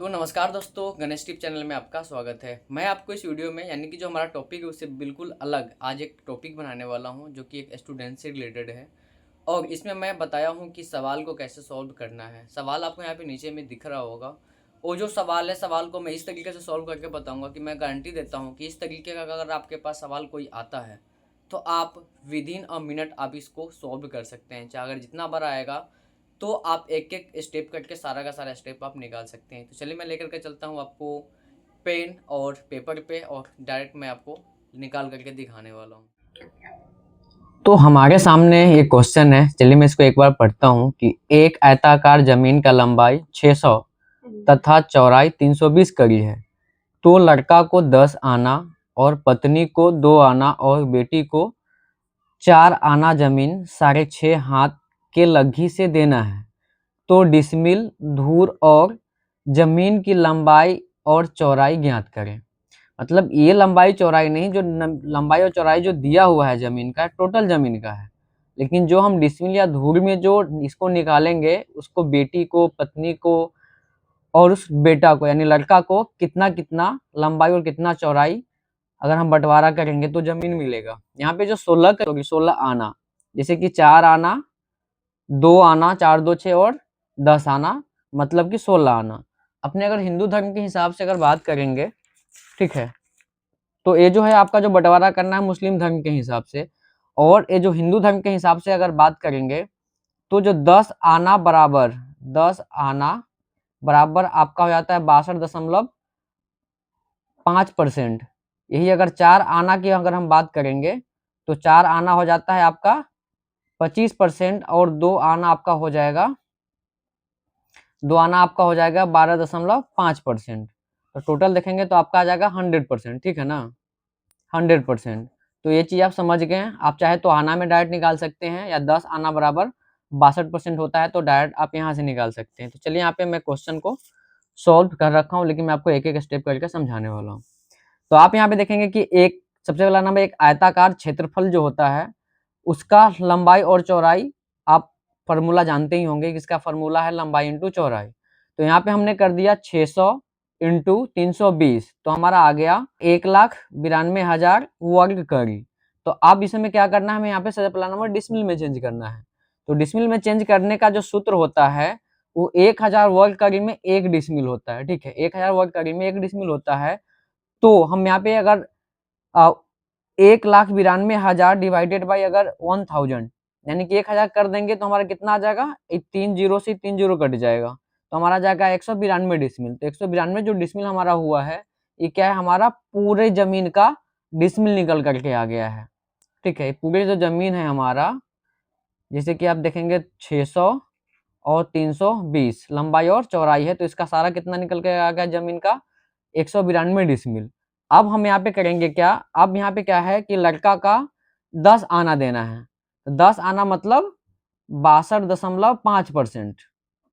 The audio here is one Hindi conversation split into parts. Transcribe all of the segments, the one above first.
तो नमस्कार दोस्तों, गणेश टिप चैनल में आपका स्वागत है। मैं आपको इस वीडियो में यानी कि जो हमारा टॉपिक है उससे बिल्कुल अलग आज एक टॉपिक बनाने वाला हूं जो कि एक स्टूडेंट से रिलेटेड है। और इसमें मैं बताया हूं कि सवाल को कैसे सॉल्व करना है। सवाल आपको यहाँ पे नीचे में दिख रहा होगा। वो जो सवाल है, सवाल को मैं इस तरीके से सॉल्व करके बताऊँगा कि मैं गारंटी देता हूँ कि इस तरीके का अगर आपके पास सवाल कोई आता है तो आप विदिन अ मिनट आप इसको सॉल्व कर सकते हैं। चाहे अगर जितना बार आएगा तो आप एक एक स्टेप करके सारा का सारा स्टेप आप निकाल सकते हैं। तो चलिए मैं लेकर के चलता हूँ आपको पेन और पेपर पे और डायरेक्ट मैं आपको निकाल करके दिखाने वाला हूँ। तो हमारे सामने ये क्वेश्चन है, चलिए मैं इसको एक बार पढ़ता हूँ कि एक आयताकार जमीन का लंबाई 600 तथा चौड़ाई 320 कड़ी है। तो लड़का को 10 आना और पत्नी को 2 आना और बेटी को 4 आना जमीन 6.5 हाथ के लग्गी से देना है। तो डिसमिल, धूर और जमीन की लंबाई और चौड़ाई ज्ञात करें। मतलब ये लंबाई चौड़ाई नहीं, जो लंबाई और चौड़ाई जो दिया हुआ है जमीन का, टोटल जमीन का है। लेकिन जो हम डिसमिल या धूर में जो इसको निकालेंगे, उसको बेटी को, पत्नी को और उस बेटा को यानी लड़का को कितना कितना लंबाई और कितना चौड़ाई अगर हम बंटवारा करेंगे तो जमीन मिलेगा। यहाँ पे जो 16 होगी, 16 आना, जैसे कि 4 आना, 2 आना, 4 2 6 और 10 आना, मतलब कि 16 आना। अपने अगर हिंदू धर्म के हिसाब से अगर बात करेंगे, ठीक है, तो ये जो है आपका जो बंटवारा करना है मुस्लिम धर्म के हिसाब से, और ये जो हिंदू धर्म के हिसाब से अगर बात करेंगे तो जो 10 आना बराबर आपका हो जाता है 62.5%। यही अगर 4 आना की अगर हम बात करेंगे तो 4 आना हो जाता है आपका 25% और 2 आना आपका हो जाएगा 12.5%। तो टोटल देखेंगे तो आपका आ जाएगा 100%, ठीक है ना, 100%। तो ये चीज आप समझ गए हैं। आप चाहे तो आना में डायरेक्ट निकाल सकते हैं, या 10 आना बराबर 62% होता है तो डायरेक्ट आप यहाँ से निकाल सकते हैं। तो चलिए यहाँ पे मैं क्वेश्चन को सॉल्व कर रखा हूँ, लेकिन मैं आपको एक एक स्टेप करके समझाने वाला हूँ। तो आप यहाँ पे देखेंगे कि एक सबसे पहला नंबर, एक आयताकार क्षेत्रफल जो होता है उसका लंबाई और चौड़ाई आप फॉर्मूला जानते ही होंगे कि इसका फॉर्मूला है लंबाई इंटू चौड़ाई। तो यहाँ पे हमने कर दिया 600 इंटू 320, तो हमारा आ गया 1,92,000 वर्ग कड़ी। तो अब इसमें क्या करना है, हमें यहाँ पे सबसे पहला नंबर डिसमिल में चेंज करना है। तो डिसमिल में चेंज करने का जो सूत्र होता है वो 1000 वर्ग कड़ी में 1 डिसमिल होता है, ठीक है, 1000 वर्ग कड़ी में 1 डिसमिल होता है। तो हम यहाँ पे अगर 1,92,000 डिवाइडेड बाई अगर 1000 यानी कि 1000 कर देंगे तो हमारा कितना आ जाएगा, 3 जीरो से 3 जीरो कट जाएगा, तो हमारा जाएगा 192 डिसमिल। तो 192 जो डिसमिल हमारा हुआ है, ये क्या है, हमारा पूरे जमीन का डिसमिल निकल करके आ गया है, ठीक है। पूरे जो जमीन है हमारा, जैसे कि आप देखेंगे 600 और 320 लंबाई और चौड़ाई है, तो इसका सारा कितना निकल के आ गया जमीन का, 192 डिसमिल। अब हम यहाँ पे करेंगे क्या, अब यहाँ पे क्या है कि लड़का का 10 आना देना है। तो 10 आना मतलब 62.5%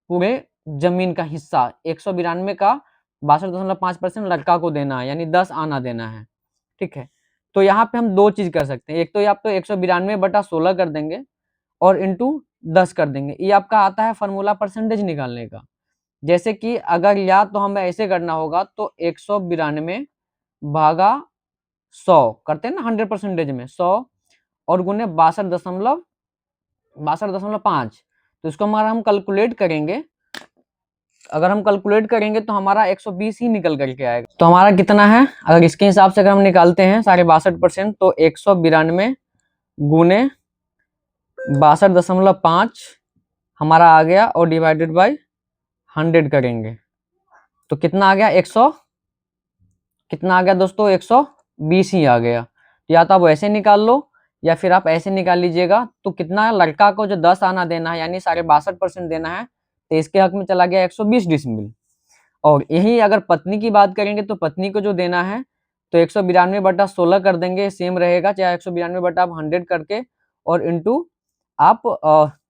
पूरे जमीन का हिस्सा, 192 का 62.5% लड़का को देना है, यानी 10 आना देना है, ठीक है। तो यहाँ पे हम दो चीज कर सकते हैं, एक तो आप तो 192/16 कर देंगे और इंटू 10 कर देंगे। ये आपका आता है फॉर्मूला परसेंटेज निकालने का। जैसे कि अगर या तो हमें ऐसे करना होगा तो 192 भागा 100 करते हैं ना 100% में, 100 और गुने 62.5। तो इसको अगर हम कैलकुलेट करेंगे, अगर हम कैलकुलेट करेंगे तो हमारा 120 ही निकल करके आएगा। तो हमारा कितना है, अगर इसके हिसाब से अगर हम निकालते हैं 62.5%, तो 192 गुने 62.5 हमारा आ गया और डिवाइडेड बाई 100 करेंगे तो कितना आ गया, 100 कितना आ गया दोस्तों, 120 ही आ गया। या तो आप वैसे निकाल लो या फिर आप ऐसे निकाल लीजिएगा। तो कितना लड़का को जो 10 आना देना है यानी 62.5% देना है, तो इसके हक में चला गया 120 डिसमिल। और यही अगर पत्नी की बात करेंगे तो पत्नी को जो देना है तो 192/16 कर देंगे, सेम रहेगा, चाहे 192/100 करके और इंटू आप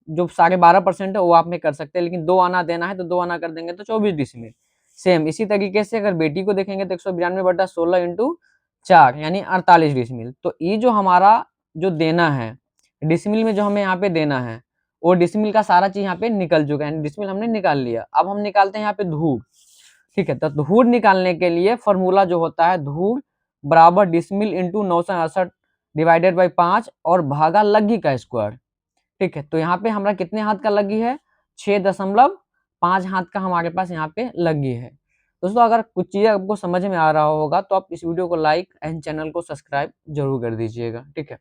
जो 12.5% है वो आप में कर सकते हैं, लेकिन 2 आना देना है तो 2 आना कर देंगे तो 24 डिसमिल। सेम इसी तरीके से अगर बेटी को देखेंगे तो 192/16 इंटू 4 यानी 48 डिसमिल। तो ये जो हमारा जो देना है डिसमिल में, जो हमें यहाँ पे देना है, वो डिसमिल का सारा चीज यहाँ पे निकल चुका है, डिसमिल हमने निकाल लिया। अब हम निकालते हैं यहाँ पे धूर। ठीक है। तो धूर निकालने के लिए फॉर्मूला जो होता है धूर बराबर डिसमिल इंटू 968 डिवाइडेड बाई 5 और भागा लग्गी का स्क्वायर। ठीक है। तो यहाँ पे हमारा कितने हाथ का लग्गी है, 6.5 हाथ का हमारे पास यहाँ पे लग्गी है। दोस्तों अगर कुछ चीजें आपको समझ में आ रहा होगा तो आप इस वीडियो को लाइक एंड चैनल को सब्सक्राइब जरूर कर दीजिएगा। ठीक है।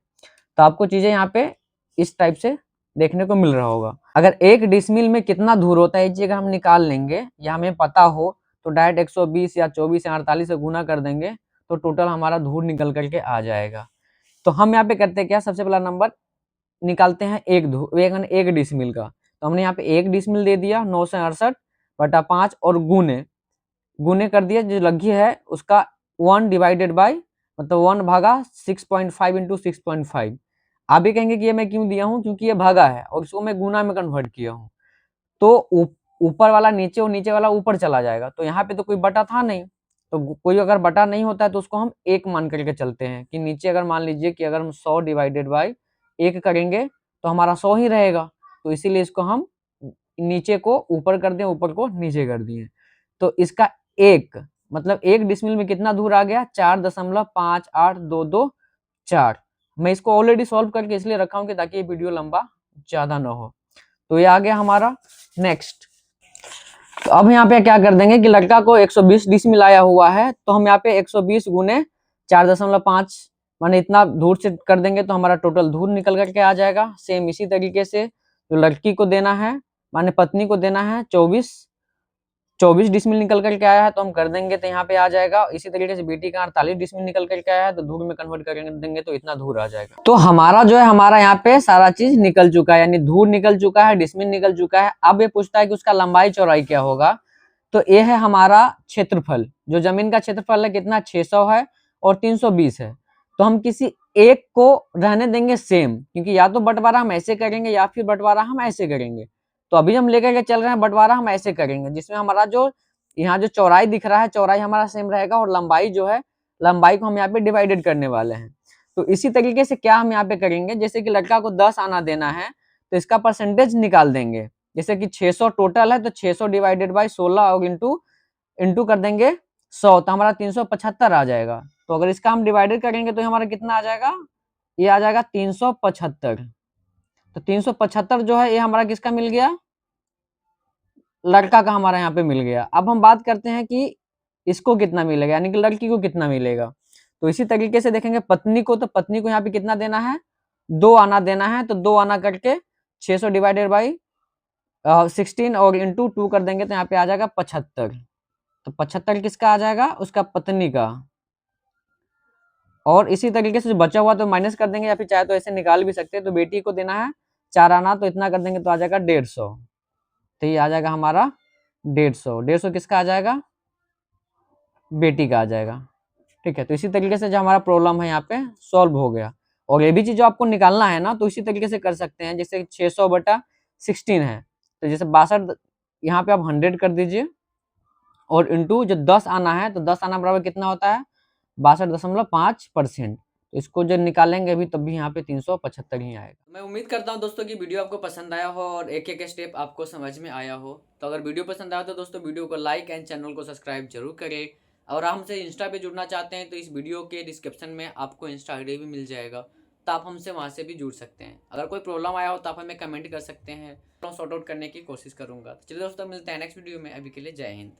तो आपको चीजें यहाँ पे इस टाइप से देखने को मिल रहा होगा। अगर 1 डिसमिल में कितना धूर होता है, ये चीज हम निकाल लेंगे या हमें पता हो तो डायरेक्ट 120 या 24 या 48 से गुना कर देंगे तो टोटल हमारा धूर निकल करके आ जाएगा। तो हम यहाँ पे करते हैं क्या, सबसे पहला नंबर निकालते हैं एक डिसमिल का। तो हमने यहाँ पे 1 डिसमिल दे दिया 968/5 और गुने कर दिया, जो लग्गी है उसका 1 डिवाइडेड बाई मतलब 1 भागा 6.5 इंटू 6.5। आप भी कहेंगे कि ये मैं क्यों दिया हूँ, क्योंकि ये भागा है और इसको मैं गुना में कन्वर्ट किया हूँ। तो ऊपर वाला नीचे और नीचे वाला ऊपर चला जाएगा। तो यहाँ पे तो कोई बटा था नहीं, तो कोई अगर बटा नहीं होता है तो उसको हम 1 मान करके चलते हैं कि नीचे अगर मान लीजिए कि अगर हम 100 डिवाइडेड बाई 1 करेंगे तो हमारा 100 ही रहेगा। तो इसीलिए इसको हम नीचे को ऊपर कर दें, ऊपर को नीचे कर दिए। तो इसका 1 मतलब 1 डिसमिल में कितना दूर आ गया, 4.5822 मैं इसको ऑलरेडी सॉल्व करके इसलिए रखा हूं कि ताकि ये वीडियो लंबा ज्यादा ना हो। तो ये आ गया हमारा। नेक्स्ट, तो अब यहाँ पे क्या कर देंगे कि लड़का को 120 डिसमिल आया हुआ है, तो हम यहाँ पे 120 गुने 4.5 माने इतना धूर से कर देंगे तो हमारा टोटल धूर निकल करके आ जाएगा। सेम इसी तरीके से जो लड़की को देना है माने पत्नी को देना है 24 डिसमिल निकल करके आया है तो हम कर देंगे तो यहाँ पे आ जाएगा। इसी तरीके से बेटी का 48 डिसमिल निकल करके आया है तो धूर में कन्वर्ट कर देंगे तो इतना धूर आ जाएगा। तो हमारा जो है हमारा यहाँ पे सारा चीज निकल चुका है, यानी धूर निकल चुका है, डिसमिल निकल चुका है। अब ये पूछता है कि उसका लंबाई चौड़ाई क्या होगा। तो ये है हमारा क्षेत्रफल, जो जमीन का क्षेत्रफल है कितना 600 है और 320 है। तो हम किसी एक को रहने देंगे सेम, क्योंकि या तो बंटवारा हम ऐसे करेंगे या फिर बंटवारा हम ऐसे करेंगे। तो अभी हम लेकर के चल रहे हैं बंटवारा हम ऐसे करेंगे, जिसमें हमारा जो यहाँ जो चौड़ाई दिख रहा है चौड़ाई हमारा सेम रहेगा और लंबाई जो है लंबाई को हम यहाँ पे डिवाइडेड करने वाले हैं। तो इसी तरीके से क्या हम यहाँ पे करेंगे, जैसे कि लड़का को 10 आना देना है तो इसका परसेंटेज निकाल देंगे। जैसे कि 600 टोटल है तो 600 डिवाइडेड बाई 16 और इंटू कर देंगे 100 तो हमारा 375 आ जाएगा। तो अगर इसका हम डिवाइडेड करेंगे तो हमारा कितना आ जाएगा, ये आ जाएगा 375। तो 375 जो है ये हमारा किसका मिल गया, लड़का का हमारा यहाँ पे मिल गया। अब हम बात करते हैं कि इसको कितना मिलेगा, यानी कि लड़की को कितना मिलेगा। तो इसी तरीके से देखेंगे पत्नी को, तो पत्नी को यहाँ पे कितना देना है, 2 आना देना है। तो 2 आना करके 600 डिवाइडेड बाई 16 और इंटू 2 कर देंगे तो यहाँ पे आ जाएगा 75। तो 75 किसका आ जाएगा, उसका पत्नी का। और इसी तरीके से जो बचा हुआ तो माइनस कर देंगे या फिर चाहे तो ऐसे निकाल भी सकते हैं। तो बेटी को देना है 4 आना तो इतना कर देंगे तो आ जाएगा 150। तो ये आ जाएगा हमारा 150 किसका आ जाएगा, बेटी का आ जाएगा। ठीक है। तो इसी तरीके से जो हमारा प्रॉब्लम है यहाँ पे सॉल्व हो गया। और ये भी चीज जो आपको निकालना है ना तो इसी तरीके से कर सकते हैं, जैसे 600/16 है तो जैसे 62 यहाँ पे आप 100 कर दीजिए और इंटू जो 10 आना है तो 10 आना बराबर कितना होता है 62.5%। तो इसको जब निकालेंगे अभी तब भी यहाँ पे 375 ही आएगा। मैं उम्मीद करता हूँ दोस्तों कि वीडियो आपको पसंद आया हो और एक एक स्टेप आपको समझ में आया हो। तो अगर वीडियो पसंद आया तो दोस्तों वीडियो को लाइक एंड चैनल को सब्सक्राइब जरूर करें। और हमसे इंस्टा पे जुड़ना चाहते हैं तो इस वीडियो के डिस्क्रिप्शन में आपको इंस्टा आईडी भी मिल जाएगा, तो आप हमसे वहाँ से भी जुड़ सकते हैं। अगर कोई प्रॉब्लम आया हो तो आप हमें कमेंट कर सकते हैं, तो सॉर्ट आउट करने की कोशिश करूँगा। तो चलिए दोस्तों मिलते हैं नेक्स्ट वीडियो में, अभी के लिए जय हिंद।